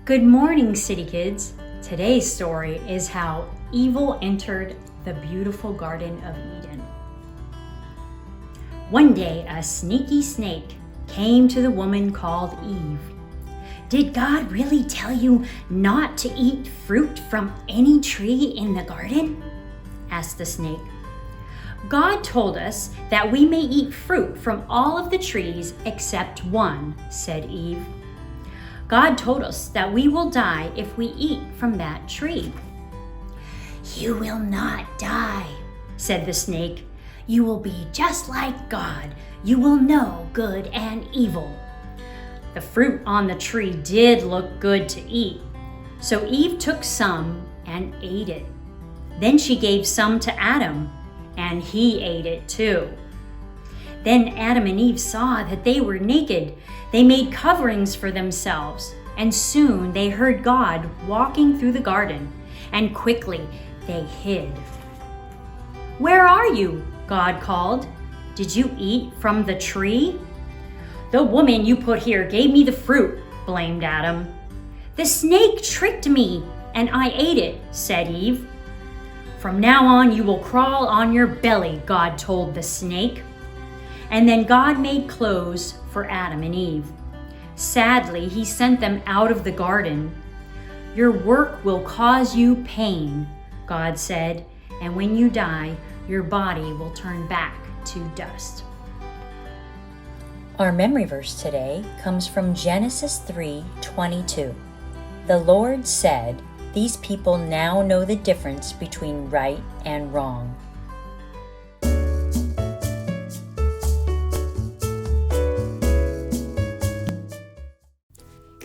Good morning, City Kids. Today's story is how evil entered the beautiful Garden of Eden. One day, a sneaky snake came to the woman called Eve. "Did God really tell you not to eat fruit from any tree in the garden?" asked the snake. "God told us that we may eat fruit from all of the trees except one," said Eve. "God told us that we will die if we eat from that tree." "You will not die," said the snake. "You will be just like God. You will know good and evil." The fruit on the tree did look good to eat, so Eve took some and ate it. Then she gave some to Adam, and he ate it too. Then Adam and Eve saw that they were naked. They made coverings for themselves, and soon they heard God walking through the garden, and quickly they hid. "Where are you?" God called. "Did you eat from the tree?" "The woman you put here gave me the fruit," blamed Adam. "The snake tricked me, and I ate it," said Eve. "From now on you will crawl on your belly," God told the snake. And then God made clothes for Adam and Eve. Sadly, he sent them out of the garden. "Your work will cause you pain," God said, "and when you die, your body will turn back to dust." Our memory verse today comes from Genesis 3:22. The Lord said, "These people now know the difference between right and wrong."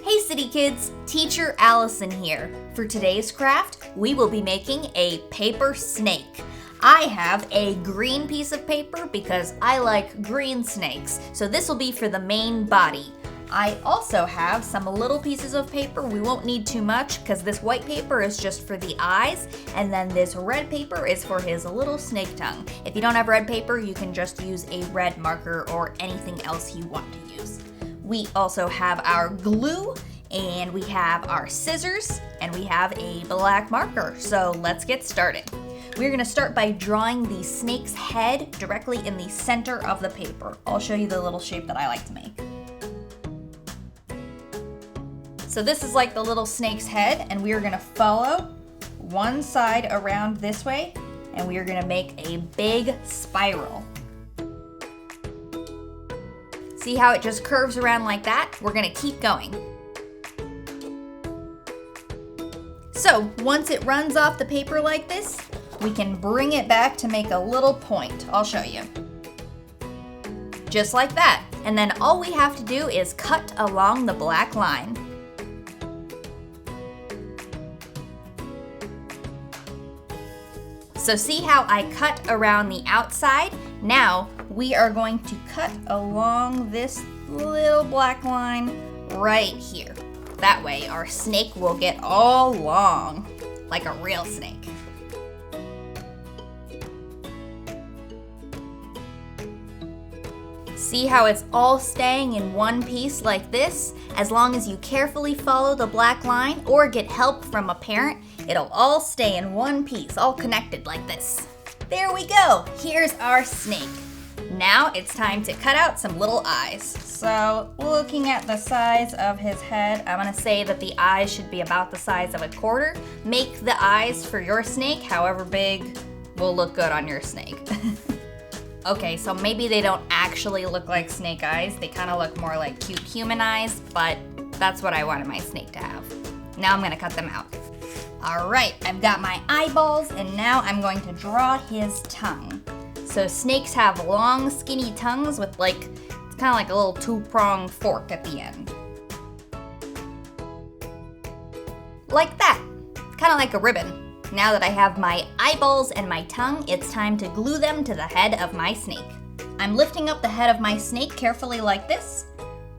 Hey City Kids, Teacher Allison here. For today's craft, we will be making a paper snake. I have a green piece of paper because I like green snakes, so this will be for the main body. I also have some little pieces of paper. We won't need too much because this white paper is just for the eyes, and then this red paper is for his little snake tongue. If you don't have red paper, you can just use a red marker or anything else you want to use. We also have our glue, and we have our scissors, and we have a black marker. So let's get started. We're going to start by drawing the snake's head directly in the center of the paper. I'll show you the little shape that I like to make. So this is like the little snake's head, and we are going to follow one side around this way, and we are going to make a big spiral. See how it just curves around like that? We're going to keep going. So once it runs off the paper like this, we can bring it back to make a little point. I'll show you. Just like that. And then all we have to do is cut along the black line. So see how I cut around the outside? Now we are going to cut along this little black line right here. That way our snake will get all long, like a real snake. See how it's all staying in one piece like this? As long as you carefully follow the black line or get help from a parent, it'll all stay in one piece, all connected like this. There we go, here's our snake. Now it's time to cut out some little eyes. So looking at the size of his head, I'm gonna say that the eyes should be about the size of a quarter. Make the eyes for your snake however big will look good on your snake. Okay, so maybe they don't actually look like snake eyes. They kind of look more like cute human eyes, but that's what I wanted my snake to have. Now I'm gonna cut them out. All right, I've got my eyeballs, and now I'm going to draw his tongue. So snakes have long, skinny tongues with it's kind of like a little two-pronged fork at the end. Like that, kind of like a ribbon. Now that I have my eyeballs and my tongue, it's time to glue them to the head of my snake. I'm lifting up the head of my snake carefully like this.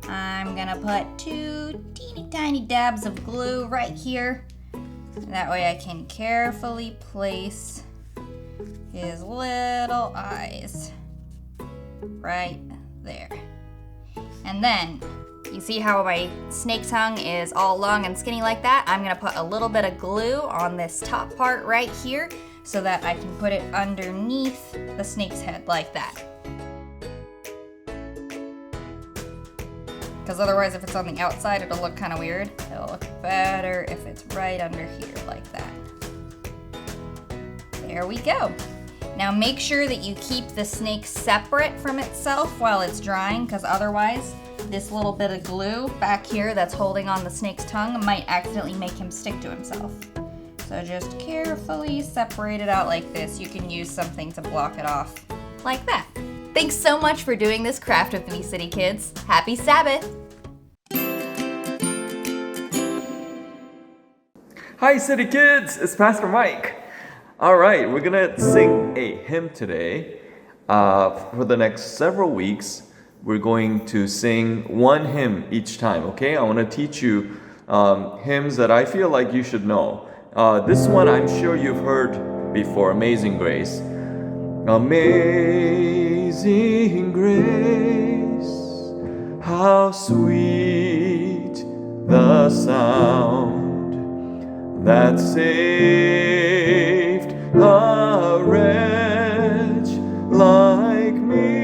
I'm gonna put 2 teeny tiny dabs of glue right here. That way I can carefully place his little eyes right there. And then, you see how my snake tongue is all long and skinny like that? I'm gonna put a little bit of glue on this top part right here so that I can put it underneath the snake's head like that. Because otherwise, if it's on the outside, it'll look kind of weird. It'll look better if it's right under here like that. There we go. Now make sure that you keep the snake separate from itself while it's drying, because otherwise this little bit of glue back here that's holding on the snake's tongue might accidentally make him stick to himself. So just carefully separate it out like this. You can use something to block it off like that. Thanks so much for doing this craft with me, City Kids. Happy Sabbath! Hi City Kids, it's Pastor Mike. All right, we're gonna sing a hymn today. For the next several weeks, we're going to sing one hymn each time, okay? I wanna teach you hymns that I feel like you should know. This one I'm sure you've heard before, Amazing Grace. Amazing Grace, how sweet the sound that saved a wretch like me.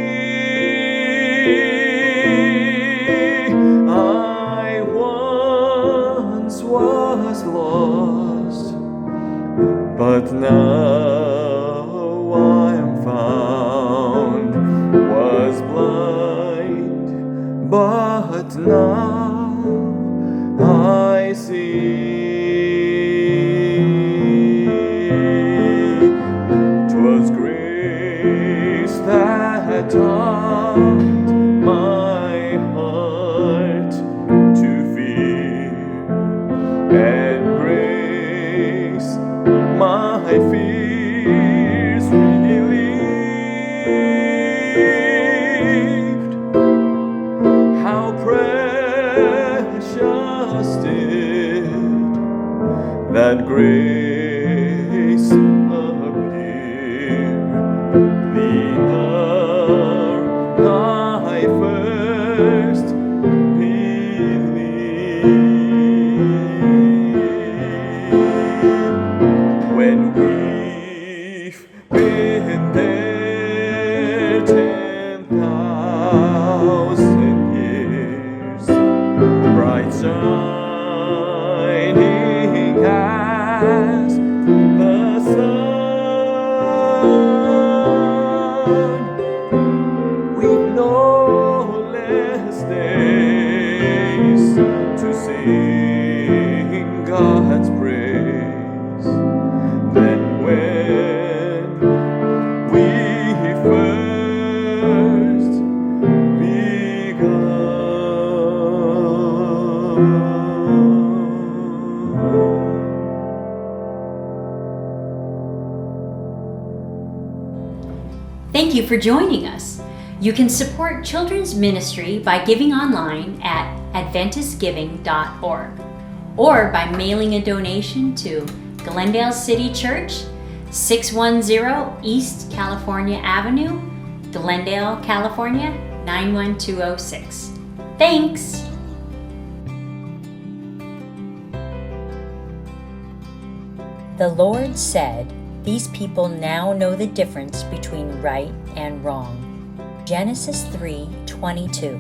I once was lost, but now I am found. Was blind, but now I see. 'Twas grace that taught my heart to fear, and grace my fears relieved. How precious did that grace appear the hour I first believed. When we've been there 10,000 years, bright shining as the sun, we've no less days to sing God's praise than when we first begun. Thank you for joining us. You can support children's ministry by giving online at adventistgiving.org or by mailing a donation to Glendale City Church, 610 East California Avenue, Glendale, California, 91206. Thanks! The Lord said, "These people now know the difference between right and wrong." Genesis 3:22.